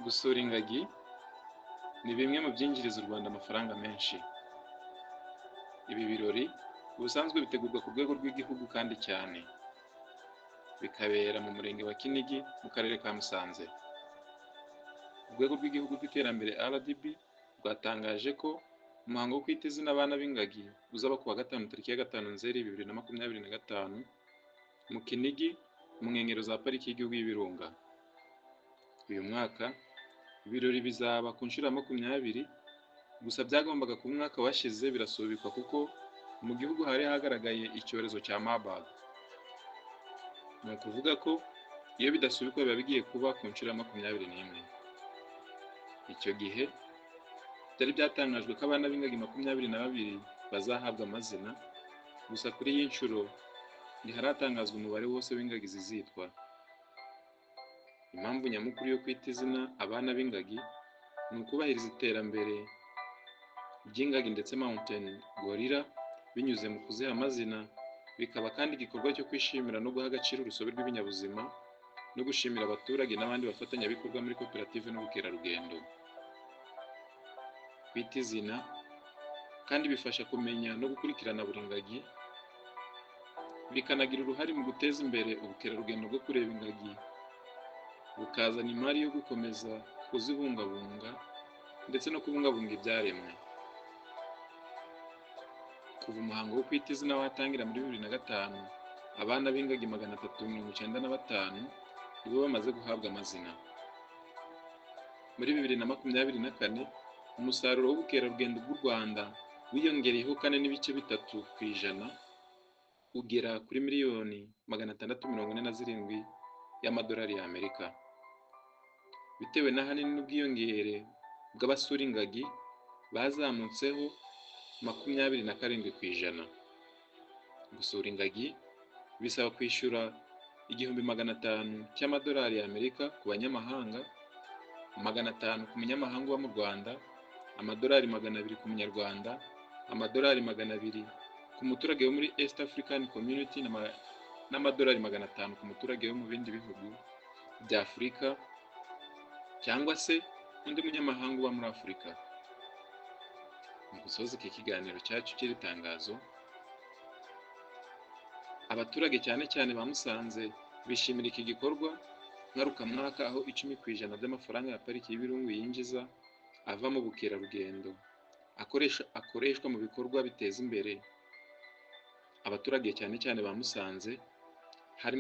Gusura ingagi ni bimwe mu byinjiriza u Rwanda amafaranga menshi. Ibi birori ubusanzwe bitegurwa ku rwego rw'igihugu kandi cyane, bikabera mu murenge wa Kinigi mu karere ka Musanze. Urwego rw'igihugu rw'iterambere RDB rwatangaje ko umuhango wo kwita izina abana b'ingagi uzaba ku wa gatanu tariki ya 5 Nzeri 2025 mu Kinigi mu nkengero za pariki y'igihugu y'Ibirunga. Uyu mwaka ibirori bizaba ku nshuro ya 20, gusa byagombaga kuba umwaka washize birasubikwa kuko mu gihugu hari hagaragaye icyorezo cya Marburg. Ni ukuvuga ko iyo bidasubikwa biba bigiye kuba ku nshuro ya 21. Icyo gihe byari byatangajwe ko abana b'ingagi 22 bazahabwa amazina, gusa kuri iyi nshuro ntiharatangazwa umubare wose w'ingagi zizitwa. Impamvu nyamukuru yo kwita izina abana b'ingagi ni ukubahiriza iterambere ry'ingagi ndetse Mountain Gorilla binyuze mu kuziha amazina, bikaba kandi igikorwa cyo kwishimira no guha agaciro urusobe rw'ibinyabuzima no gushimira abaturage n'abandi bafatanyabikorwa muri koperative n'ubukerarugendo. Kwita izina kandi bifasha kumenya no gukurikirana buri ngagi, bikanagira uruhare mu guteza imbere ubukerarugendo bwo kureba ingagi, bukazana imari yo gukomeza kuzibungabunga ndetse no kubungabunga ibyaremwe. Kuva umuhango wo kwita izina watangira muri 2005, abana b'ingagi 395 nibo bamaze guhabwa amazina. Muri 2024 umusaruro w'ubukerarugendo bw'u Rwanda wiyongereyeho 4.3% ugera kuri miliyoni 647 y'amadolari y'Amerika, bitewe n'ahanini n'ubwiyongere bw'abasura ingagi bazamutseho 27%. Gusura ingagi bisaba kwishyura 500 cy'amadolari y'Amerika ku banyamahanga, 500 ku munyamahanga uba mu Rwanda, amadolari 200 ku munyarwanda, amadolari 200 ku muturage wo muri East African Community n'amadolari 500 ku muturage wo mu bindi bihugu bya Afurika cyangwa se undi munyamahanga uba muri Afurika. Mu gusoza iki kiganiro cyacu cy'iri tangazo, abaturage cyane cyane ba Musanze bishimira iki gikorwa ngarukamwaka, aho 10% by'amafaranga ya pariki y'Ibirunga yinjiza ava mu bukerarugendo akoreshwa mu bikorwa biteza imbere abaturage cyane cyane ba Musanze, harimo